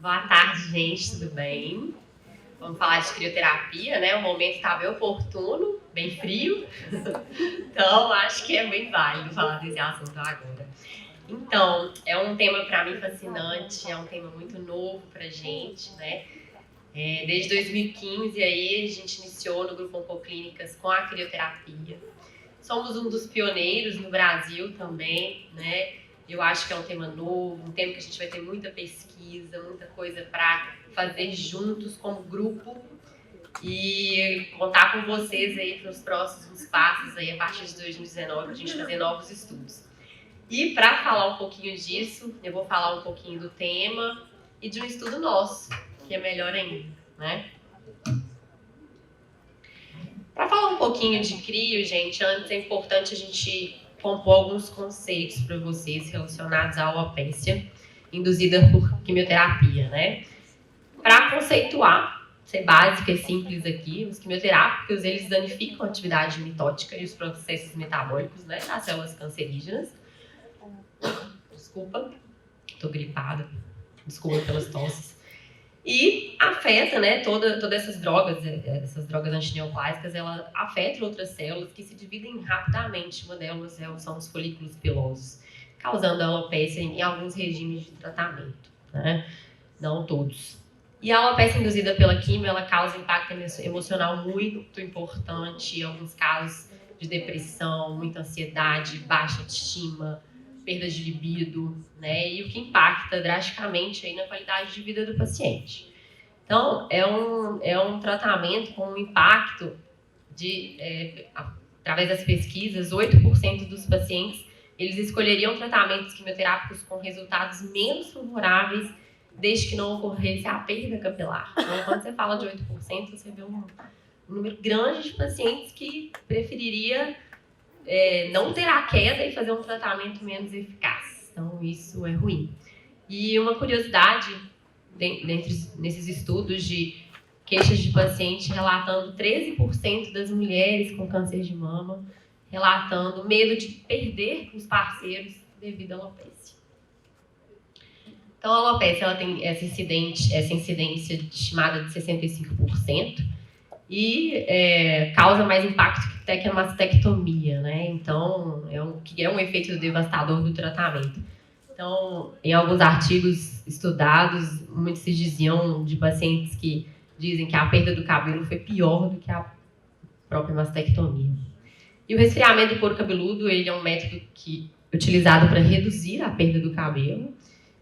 Boa tarde, gente, tudo bem? Vamos falar de crioterapia, né? O momento está bem oportuno, bem frio, então acho que é bem válido falar desse assunto agora. Então, é um tema para mim fascinante, é um tema muito novo para gente, né? Desde 2015 aí a gente iniciou no Grupo Oncoclínicas com a crioterapia. Somos um dos pioneiros no Brasil também, né? Eu acho que é um tema novo, um tema que a gente vai ter muita pesquisa, muita coisa para fazer juntos como grupo e contar com vocês aí para os próximos passos aí a partir de 2019 para a gente fazer novos estudos. E para falar um pouquinho disso, eu vou falar um pouquinho do tema e de um estudo nosso, que é melhor ainda, né? Para falar um pouquinho de crio, gente, antes é importante a gente compor alguns conceitos para vocês relacionados à alopécia induzida por quimioterapia, né? Para conceituar, ser básica e simples aqui, os quimioterápicos, eles danificam a atividade mitótica e os processos metabólicos, né, das células cancerígenas. Desculpa, tô gripada. Desculpa pelas tosses. E afeta, né, todas essas drogas antineoplásicas, ela afeta outras células que se dividem rapidamente. Uma delas são os folículos pilosos, causando alopecia em alguns regimes de tratamento, né? Não todos. E a alopecia induzida pela quimio, ela causa impacto emocional muito importante, em alguns casos de depressão, muita ansiedade, baixa autoestima, perda de libido, né? E o que impacta drasticamente aí na qualidade de vida do paciente. Então, é um tratamento com um impacto através das pesquisas, 8% dos pacientes, eles escolheriam tratamentos quimioterápicos com resultados menos favoráveis desde que não ocorresse a perda capilar. Então, quando você fala de 8%, você vê um número grande de pacientes que preferiria não ter a queda e fazer um tratamento menos eficaz. Então, isso é ruim. E uma curiosidade, nesses estudos de queixas de paciente relatando 13% das mulheres com câncer de mama relatando medo de perder os parceiros devido à alopecia. Então, a alopecia ela tem essa incidência estimada de 65%. E causa mais impacto que a mastectomia, né? Então, é um efeito devastador do tratamento. Então, em alguns artigos estudados, muitos se diziam de pacientes que dizem que a perda do cabelo foi pior do que a própria mastectomia. E o resfriamento do couro cabeludo, ele é um método utilizado para reduzir a perda do cabelo,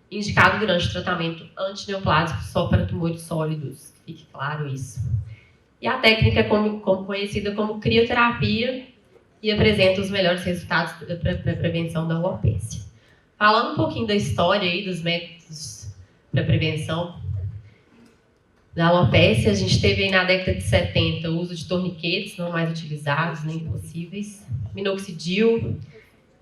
indicado durante o tratamento antineoplásico só para tumores sólidos. Fique claro isso. E a técnica é conhecida como crioterapia e apresenta os melhores resultados para a prevenção da alopecia. Falando um pouquinho da história aí, dos métodos para prevenção da alopecia, a gente teve aí na década de 70 o uso de torniquetes não mais utilizados, nem possíveis, minoxidil,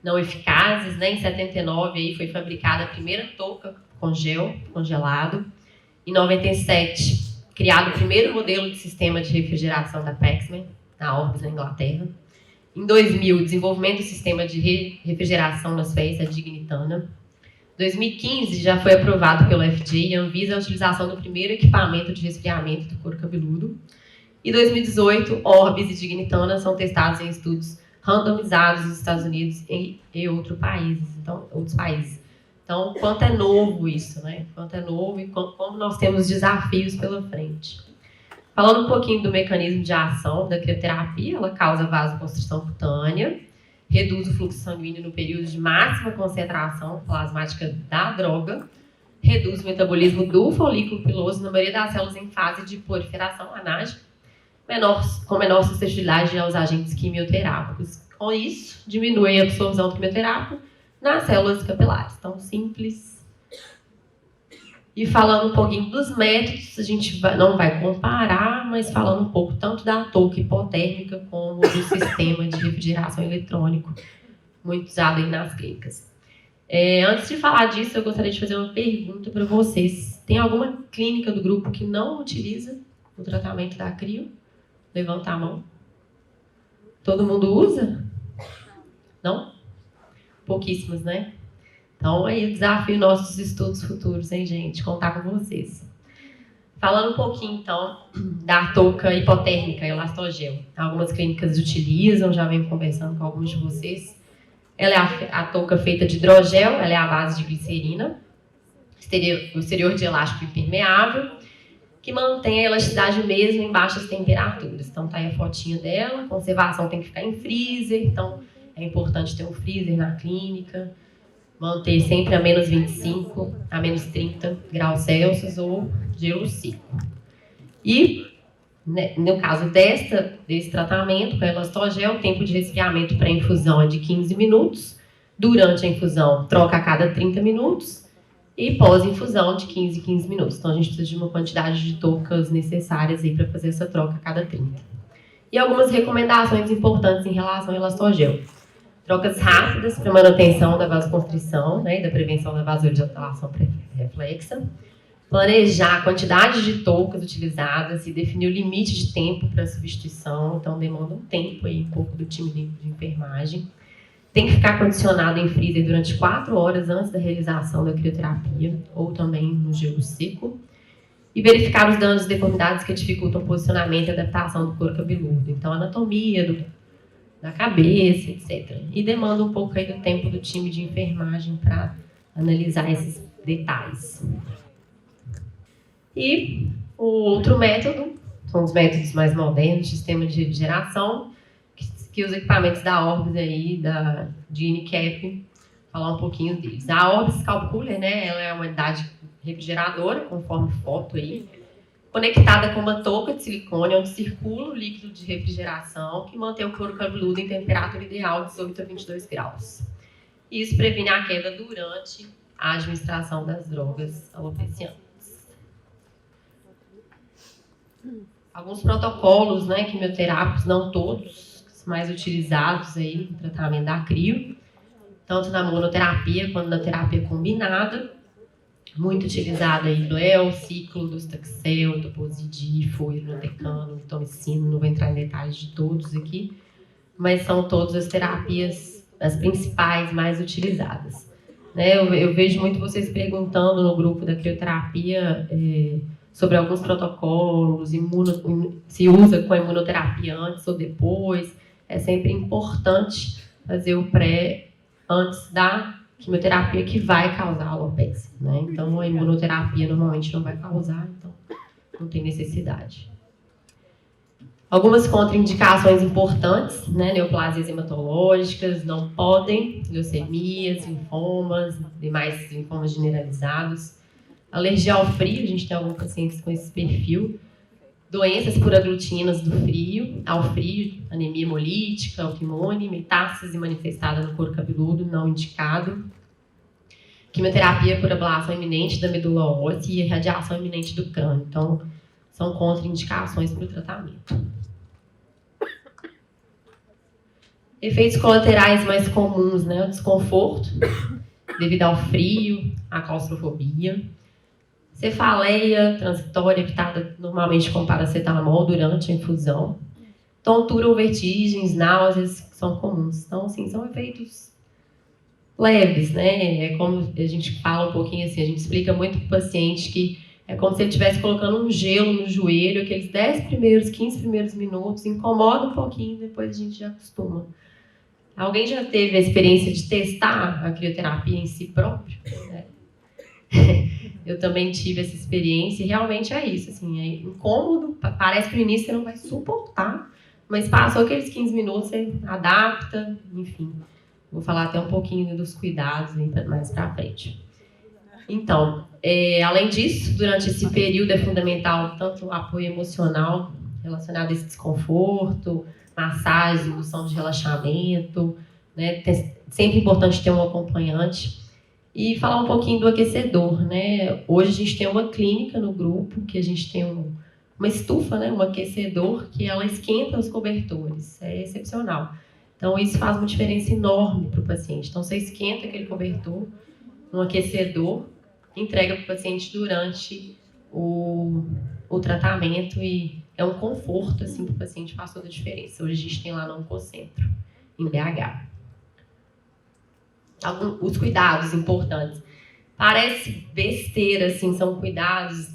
não eficazes, né? Em 79 aí foi fabricada a primeira touca com gel congelado. Em 97, criado o primeiro modelo de sistema de refrigeração da Paxman, na Orbis, na Inglaterra. Em 2000, desenvolvimento do sistema de refrigeração nas fezes, a Dignitana. Em 2015, já foi aprovado pelo FDA e Anvisa a utilização do primeiro equipamento de resfriamento do couro cabeludo. Em 2018, Orbis e Dignitana são testados em estudos randomizados nos Estados Unidos e outros países. Então, quanto é novo isso, né? Quanto é novo e como nós temos desafios pela frente. Falando um pouquinho do mecanismo de ação da crioterapia, ela causa vasoconstrição cutânea, reduz o fluxo sanguíneo no período de máxima concentração plasmática da droga, reduz o metabolismo do folículo piloso na maioria das células em fase de proliferação anágena, com menor suscetibilidade aos agentes quimioterápicos. Com isso, diminui a absorção do quimioterápico nas células capilares. Então, simples. E falando um pouquinho dos métodos, a gente não vai comparar, mas falando um pouco tanto da touca hipotérmica como do sistema de refrigeração eletrônico, muito usado aí nas clínicas. Antes de falar disso, eu gostaria de fazer uma pergunta para vocês. Tem alguma clínica do grupo que não utiliza o tratamento da crio? Levanta a mão. Todo mundo usa? Não? Pouquíssimas, né? Então, aí o desafio nosso dos estudos futuros, hein, gente? Contar com vocês. Falando um pouquinho, então, da touca hipotérmica, elastogel. Algumas clínicas utilizam, já venho conversando com alguns de vocês. Ela é a touca feita de hidrogel, ela é a base de glicerina, exterior de elástico impermeável, que mantém a elasticidade mesmo em baixas temperaturas. Então, tá aí a fotinha dela. Conservação tem que ficar em freezer, então é importante ter um freezer na clínica. Manter sempre a menos 25, a menos 30 graus Celsius ou gelo seco. E, né, no caso desse tratamento com elastogel, o tempo de resfriamento para infusão é de 15 minutos. Durante a infusão, troca a cada 30 minutos. E pós-infusão, de 15 em 15 minutos. Então, a gente precisa de uma quantidade de toucas necessárias para fazer essa troca a cada 30. E algumas recomendações importantes em relação ao elastogel. Trocas rápidas para manutenção da vasoconstrição, né, e da prevenção da vasodilatação reflexa. Planejar a quantidade de toucas utilizadas e definir o limite de tempo para substituição. Então, demanda um tempo aí, um pouco do time de enfermagem. Tem que ficar condicionado em freezer durante 4 horas antes da realização da crioterapia, ou também no gelo seco. E verificar os danos e deformidades que dificultam o posicionamento e adaptação do couro cabeludo. Então, anatomia da cabeça, etc. E demanda um pouco aí do tempo do time de enfermagem para analisar esses detalhes. E o outro método, são os métodos mais modernos, sistema de refrigeração, que os equipamentos da Orbis aí, de Unicap, falar um pouquinho deles. A Orbis Scalp Cooler, né, ela é uma unidade refrigeradora, conforme foto aí, conectada com uma touca de silicone, onde circula o líquido de refrigeração que mantém o couro cabeludo em temperatura ideal de 18 a 22 graus. Isso previne a queda durante a administração das drogas alopeciantes. Alguns protocolos, né, quimioterápicos, não todos, mais utilizados aí no tratamento da crio, tanto na monoterapia quanto na terapia combinada, muito utilizada aí Bleu, ciclo, Docetaxel, Toposidifo, Irinotecan, Mitomicina, não vou entrar em detalhes de todos aqui, mas são todas as terapias, as principais mais utilizadas. Né, eu vejo muito vocês perguntando no grupo da crioterapia sobre alguns protocolos, se usa com a imunoterapia antes ou depois. É sempre importante fazer o pré antes da quimioterapia que vai causar alopecia, né? Então, a imunoterapia normalmente não vai causar, então não tem necessidade. Algumas contraindicações importantes, né? Neoplasias hematológicas, não podem, leucemias, linfomas, demais linfomas generalizados. Alergia ao frio, a gente tem alguns pacientes com esse perfil. Doenças por aglutinas ao frio, anemia hemolítica, autoimune, metástase manifestada no couro cabeludo, não indicado. Quimioterapia por ablação iminente da medula óssea e radiação iminente do crânio. Então, são contraindicações para o tratamento. Efeitos colaterais mais comuns, né? O desconforto, devido ao frio, a claustrofobia. Cefaleia transitória evitada normalmente com paracetamol durante a infusão. Tontura ou vertigens, náuseas, que são comuns. Então, assim, são efeitos leves, né? É como a gente fala um pouquinho assim, a gente explica muito para o paciente que é como se ele estivesse colocando um gelo no joelho, aqueles 15 primeiros minutos, incomoda um pouquinho, depois a gente já acostuma. Alguém já teve a experiência de testar a crioterapia em si próprio? Né? Eu também tive essa experiência e realmente é isso, assim, é incômodo, parece que no início você não vai suportar, mas passou aqueles 15 minutos, você adapta, enfim. Vou falar até um pouquinho dos cuidados mais pra frente. Então, além disso, durante esse período é fundamental tanto o apoio emocional relacionado a esse desconforto, massagem, indução de relaxamento, né? Sempre importante ter um acompanhante. E falar um pouquinho do aquecedor, né? Hoje a gente tem uma clínica no grupo, que a gente tem uma estufa, né? Um aquecedor, que ela esquenta os cobertores. É excepcional. Então, isso faz uma diferença enorme para o paciente. Então, você esquenta aquele cobertor no aquecedor, entrega para o paciente durante o tratamento e é um conforto, assim, para o paciente, faz toda a diferença. Hoje a gente tem lá no Oncocentro, em BH. os cuidados importantes. Parece besteira, assim, são cuidados.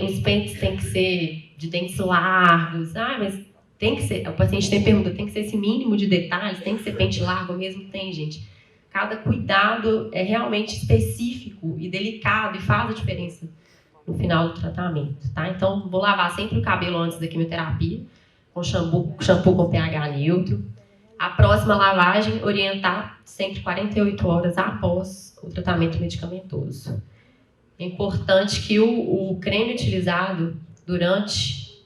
Os pentes têm que ser de dentes largos. Mas tem que ser. O paciente tem pergunta, tem que ser esse mínimo de detalhes? Tem que ser pente largo mesmo? Tem, gente. Cada cuidado é realmente específico e delicado e faz a diferença no final do tratamento, tá? Então, vou lavar sempre o cabelo antes da quimioterapia, com shampoo com pH neutro. A próxima lavagem, orientar sempre 48 horas após o tratamento medicamentoso. É importante que o creme utilizado durante,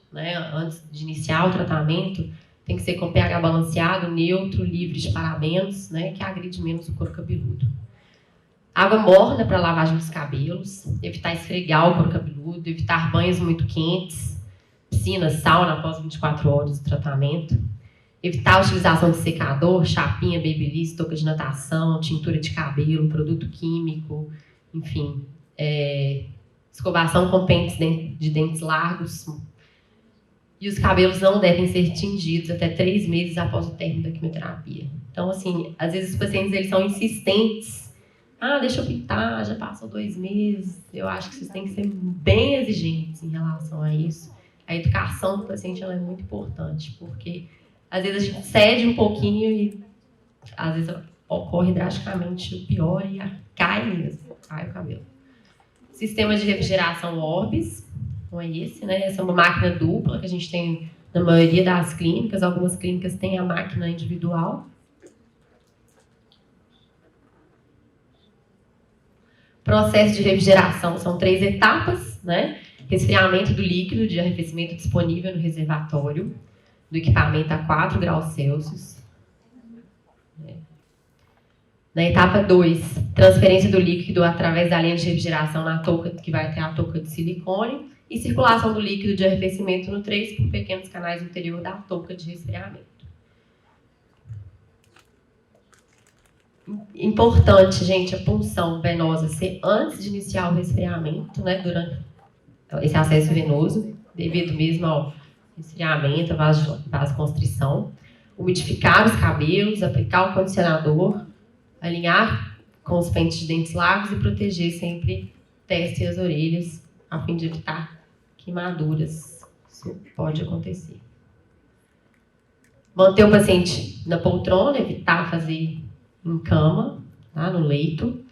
antes de iniciar o tratamento, tem que ser com pH balanceado, neutro, livre de parabenos, que agride menos o couro cabeludo. Água morna para lavagem dos cabelos, evitar esfregar o couro cabeludo, evitar banhos muito quentes, piscina, sauna após 24 horas do tratamento, evitar a utilização de secador, chapinha, babyliss, touca de natação, tintura de cabelo, produto químico, enfim, escovação com pentes de dentes largos. E os cabelos não devem ser tingidos até 3 meses após o término da quimioterapia. Então, assim, às vezes os pacientes eles são insistentes. Deixa eu pintar, já passou 2 meses. Eu acho que vocês têm que ser bem exigentes em relação a isso. A educação do paciente ela é muito importante, porque às vezes a gente cede um pouquinho e às vezes ocorre drasticamente o pior e cai mesmo, cai o cabelo. Sistema de refrigeração Orbis, então é esse, Essa é uma máquina dupla que a gente tem na maioria das clínicas. Algumas clínicas têm a máquina individual. Processo de refrigeração são 3 etapas, Resfriamento do líquido de arrefecimento disponível no reservatório do equipamento a 4 graus Celsius. Na etapa 2, transferência do líquido através da linha de refrigeração na touca, que vai até a touca de silicone, e circulação do líquido de arrefecimento no 3 por pequenos canais interior da touca de resfriamento. Importante, gente, a punção venosa ser antes de iniciar o resfriamento, durante esse acesso venoso, devido mesmo ao resfriamento, a vasoconstrição. Umidificar os cabelos, aplicar o condicionador, alinhar com os pentes de dentes largos e proteger sempre a testa e as orelhas, a fim de evitar queimaduras. Isso pode acontecer. Manter o paciente na poltrona, evitar fazer em cama, no leito.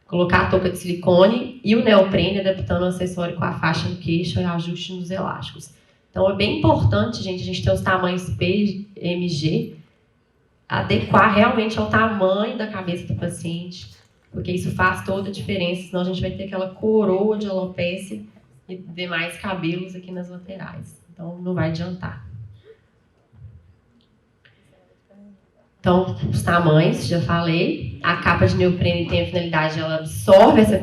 Colocar a touca de silicone e o neoprene, adaptando o acessório com a faixa no queixo e ajuste nos elásticos. Então, é bem importante, gente, a gente ter os tamanhos P, M, G, adequar realmente ao tamanho da cabeça do paciente, porque isso faz toda a diferença, senão a gente vai ter aquela coroa de alopécia e demais cabelos aqui nas laterais. Então, não vai adiantar. Então, os tamanhos, já falei. A capa de neoprene tem a finalidade, ela absorve essa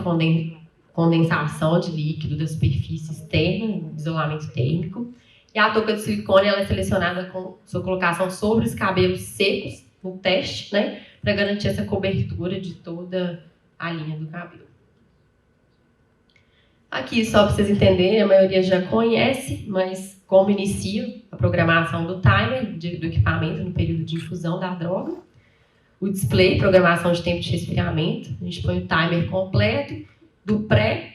condensação de líquido da superfície externa, isolamento térmico. E a touca de silicone ela é selecionada com sua colocação sobre os cabelos secos no teste, para garantir essa cobertura de toda a linha do cabelo. Aqui, só para vocês entenderem, a maioria já conhece, mas como inicia a programação do timer do equipamento no período de infusão da droga. O display, programação de tempo de resfriamento. A gente põe o timer completo, do pré,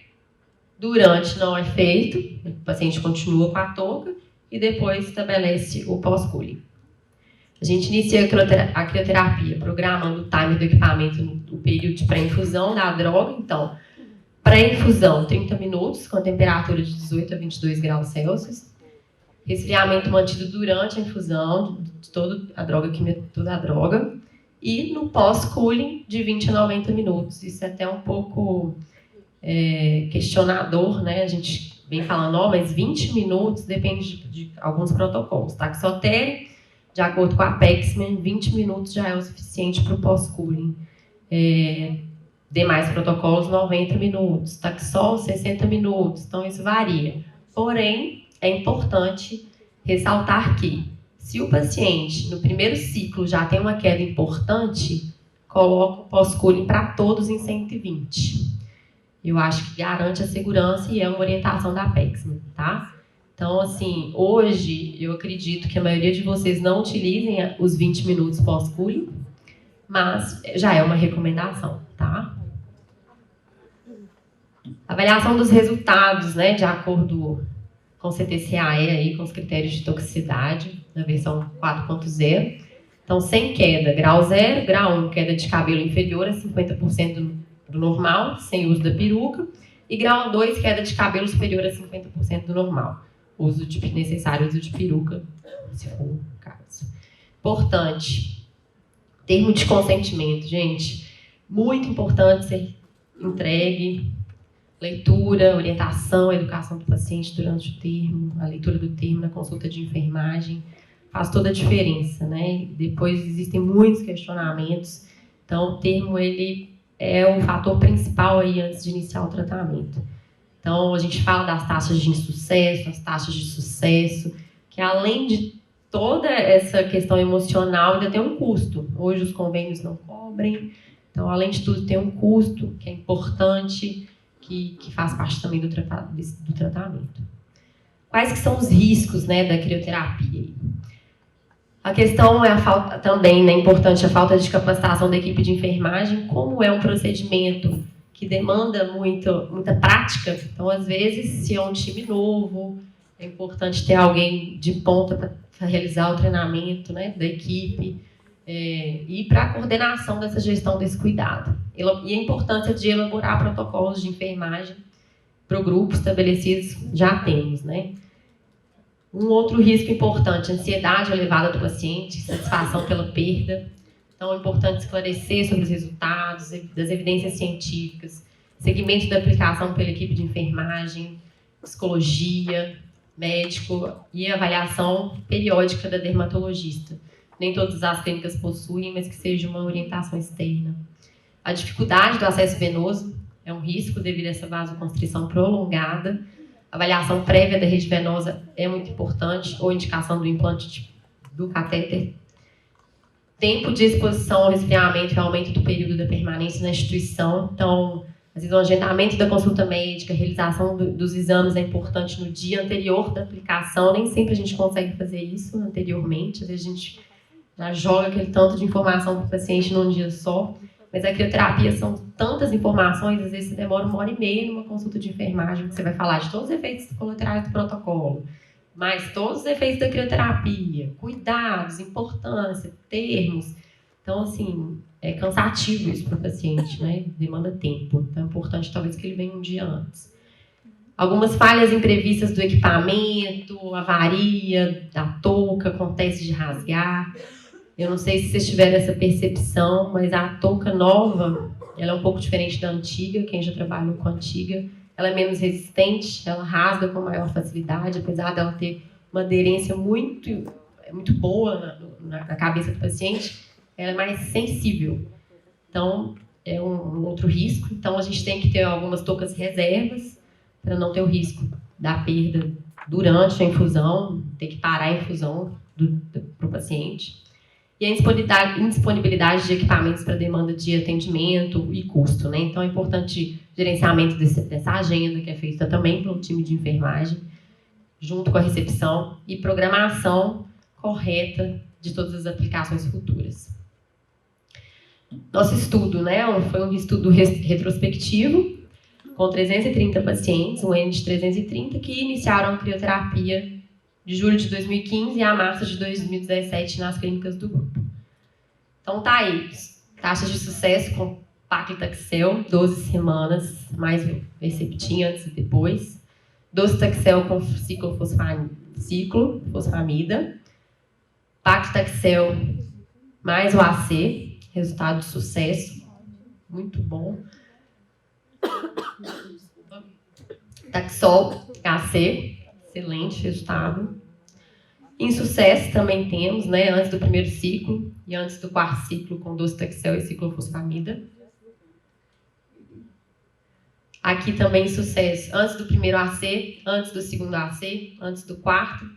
durante não é feito, o paciente continua com a touca e depois estabelece o pós-cooling. A gente inicia a crioterapia programando o timer do equipamento no período de pré-infusão da droga. Então, pré-infusão, 30 minutos, com a temperatura de 18 a 22 graus Celsius. Resfriamento mantido durante a infusão de toda a droga. E no pós-cooling, de 20 a 90 minutos. Isso é até um pouco questionador, A gente vem falando, mas 20 minutos depende de alguns protocolos. Taxotere, de acordo com a Paxman, 20 minutos já é o suficiente para o pós-cooling. Demais protocolos, 90 minutos. Taxol, 60 minutos. Então, isso varia. Porém, é importante ressaltar que, se o paciente, no primeiro ciclo, já tem uma queda importante, coloca o pós-cooling para todos em 120. Eu acho que garante a segurança e é uma orientação da Paxman, tá? Então, assim, hoje, eu acredito que a maioria de vocês não utilizem os 20 minutos pós-cooling, mas já é uma recomendação, tá? Avaliação dos resultados, né, de acordo com o CTCAE, aí, com os critérios de toxicidade, na versão 4.0. Então, sem queda, grau 0, grau 1, queda de cabelo inferior a 50% do normal, sem uso da peruca, e grau 2, queda de cabelo superior a 50% do normal, necessário uso de peruca, se for o caso. Importante, termo de consentimento, gente, muito importante ser entregue, leitura, orientação, educação do paciente durante o termo, a leitura do termo na consulta de enfermagem, faz toda a diferença, né? Depois existem muitos questionamentos, então o termo ele é o fator principal aí antes de iniciar o tratamento. Então a gente fala das taxas de insucesso, as taxas de sucesso, que além de toda essa questão emocional ainda tem um custo. Hoje os convênios não cobrem, então além de tudo tem um custo que é importante, que faz parte também do tratamento. Quais que são os riscos, né, da crioterapia? A questão é a falta também, né, importante a falta de capacitação da equipe de enfermagem, como é um procedimento que demanda muita prática, então às vezes se é um time novo, é importante ter alguém de ponta para realizar o treinamento, né, da equipe, e para a coordenação dessa gestão desse cuidado. E a importância de elaborar protocolos de enfermagem para o grupo estabelecidos já temos, né? Um outro risco importante, ansiedade elevada do paciente, satisfação pela perda. Então, é importante esclarecer sobre os resultados, das evidências científicas, seguimento da aplicação pela equipe de enfermagem, psicologia, médico e avaliação periódica da dermatologista. Nem todas as clínicas possuem, mas que seja uma orientação externa. A dificuldade do acesso venoso é um risco devido a essa vasoconstrição prolongada. A avaliação prévia da rede venosa é muito importante, ou indicação do implante do catéter. Tempo de exposição ao resfriamento e aumento do período da permanência na instituição. Então, às vezes, o agendamento da consulta médica, a realização dos exames é importante no dia anterior da aplicação. Nem sempre a gente consegue fazer isso anteriormente. Às vezes, a gente já joga aquele tanto de informação para o paciente num dia só. Mas a crioterapia são tantas informações, às vezes você demora 1h30 numa consulta de enfermagem, que você vai falar de todos os efeitos colaterais do protocolo, mas todos os efeitos da crioterapia, cuidados, importância, termos. Então, assim, é cansativo isso para o paciente, né? Demanda tempo. Então, é importante, talvez, que ele venha um dia antes. Algumas falhas imprevistas do equipamento, avaria da touca, acontece de rasgar. Eu não sei se vocês tiveram essa percepção, mas a touca nova, ela é um pouco diferente da antiga. Quem já trabalhou com a antiga, ela é menos resistente, ela rasga com maior facilidade, apesar dela ter uma aderência muito boa na cabeça do paciente, ela é mais sensível. Então, é um outro risco. Então, a gente tem que ter algumas toucas reservas para não ter o risco da perda durante a infusão, ter que parar a infusão para o paciente. E a indisponibilidade de equipamentos para demanda de atendimento e custo, né? Então, é importante o gerenciamento dessa agenda, que é feita também pelo time de enfermagem, junto com a recepção e programação correta de todas as aplicações futuras. Nosso estudo, né? Foi um estudo retrospectivo, com 330 pacientes, um N de 330, que iniciaram a crioterapia de julho de 2015 a março de 2017 nas clínicas do grupo. Então tá aí, taxas de sucesso com paclitaxel, 12 semanas, mais Herceptin antes e depois. Docetaxel com ciclofosfamida. Paclitaxel mais o AC, resultado de sucesso, muito bom. Taxol, AC, excelente resultado. Insucesso também temos, né, antes do primeiro ciclo e antes do quarto ciclo com docetaxel e ciclofosfamida. Aqui também insucesso antes do primeiro AC, antes do segundo AC, antes do quarto,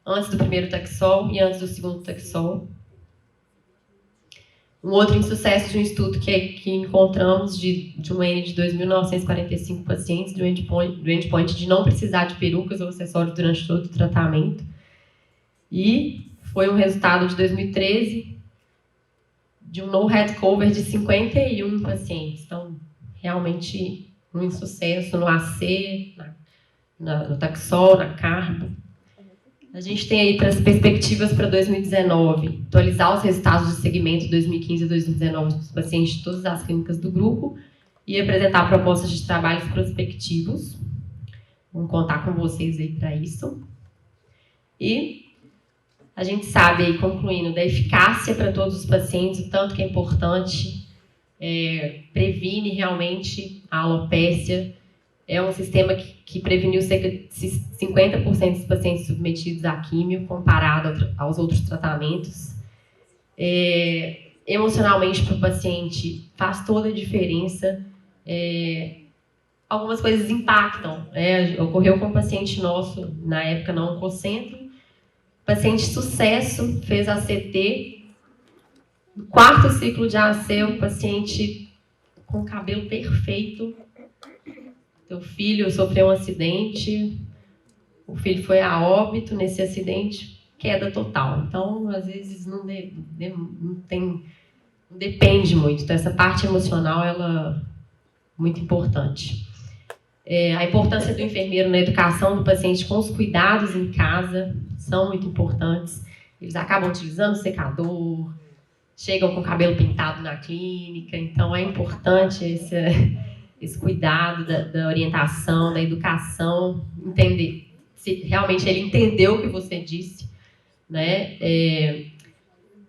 antes do primeiro Taxol e antes do segundo Taxol. Um outro insucesso de um estudo que encontramos de um N de 2.945 pacientes, do endpoint de não precisar de perucas ou acessórios durante todo o tratamento. E foi um resultado de 2013 de um no-head cover de 51 pacientes. Então, realmente, um insucesso no AC, no Taxol, na Carbo. A gente tem aí para as perspectivas para 2019, atualizar os resultados de segmento 2015 e 2019 dos pacientes de todas as clínicas do grupo e apresentar propostas de trabalhos prospectivos. Vamos contar com vocês aí para isso. E a gente sabe, aí, concluindo, da eficácia para todos os pacientes, o tanto que é importante, previne realmente a alopécia. É um sistema que preveniu cerca de 50% dos pacientes submetidos à químio, comparado aos outros tratamentos. Emocionalmente, para o paciente, faz toda a diferença. Algumas coisas impactam. Ocorreu com um paciente nosso, na época, na Oncocentro. Paciente de sucesso, fez ACT. No 4º ciclo de AC, o paciente com cabelo perfeito. Seu filho sofreu um acidente, o filho foi a óbito nesse acidente, queda total. Então, às vezes, não depende muito. Então, essa parte emocional, ela é muito importante. A importância do enfermeiro na educação do paciente com os cuidados em casa são muito importantes. Eles acabam utilizando secador, chegam com o cabelo pintado na clínica, então é importante esse cuidado da orientação, da educação, entender se realmente ele entendeu o que você disse, né?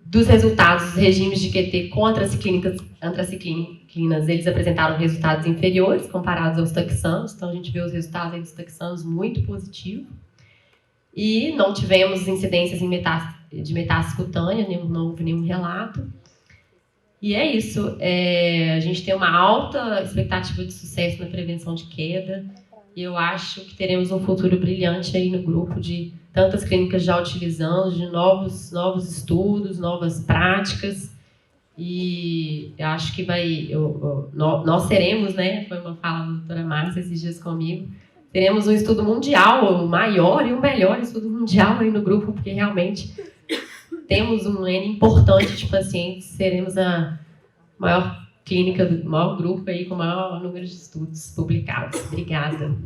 Dos resultados dos regimes de QT com antraciclinas, eles apresentaram resultados inferiores comparados aos taxanos, então a gente vê os resultados aí dos taxanos muito positivos. E não tivemos incidências de metástase cutânea, não houve nenhum relato. E é isso, a gente tem uma alta expectativa de sucesso na prevenção de queda, e eu acho que teremos um futuro brilhante aí no grupo de tantas clínicas já utilizando, de novos estudos, novas práticas, e eu acho que nós seremos, né, foi uma fala da doutora Márcia esses dias comigo, teremos um estudo mundial, o maior e o melhor estudo mundial aí no grupo, porque realmente temos um N importante de pacientes, seremos a maior clínica, o maior grupo aí com o maior número de estudos publicados. Obrigada.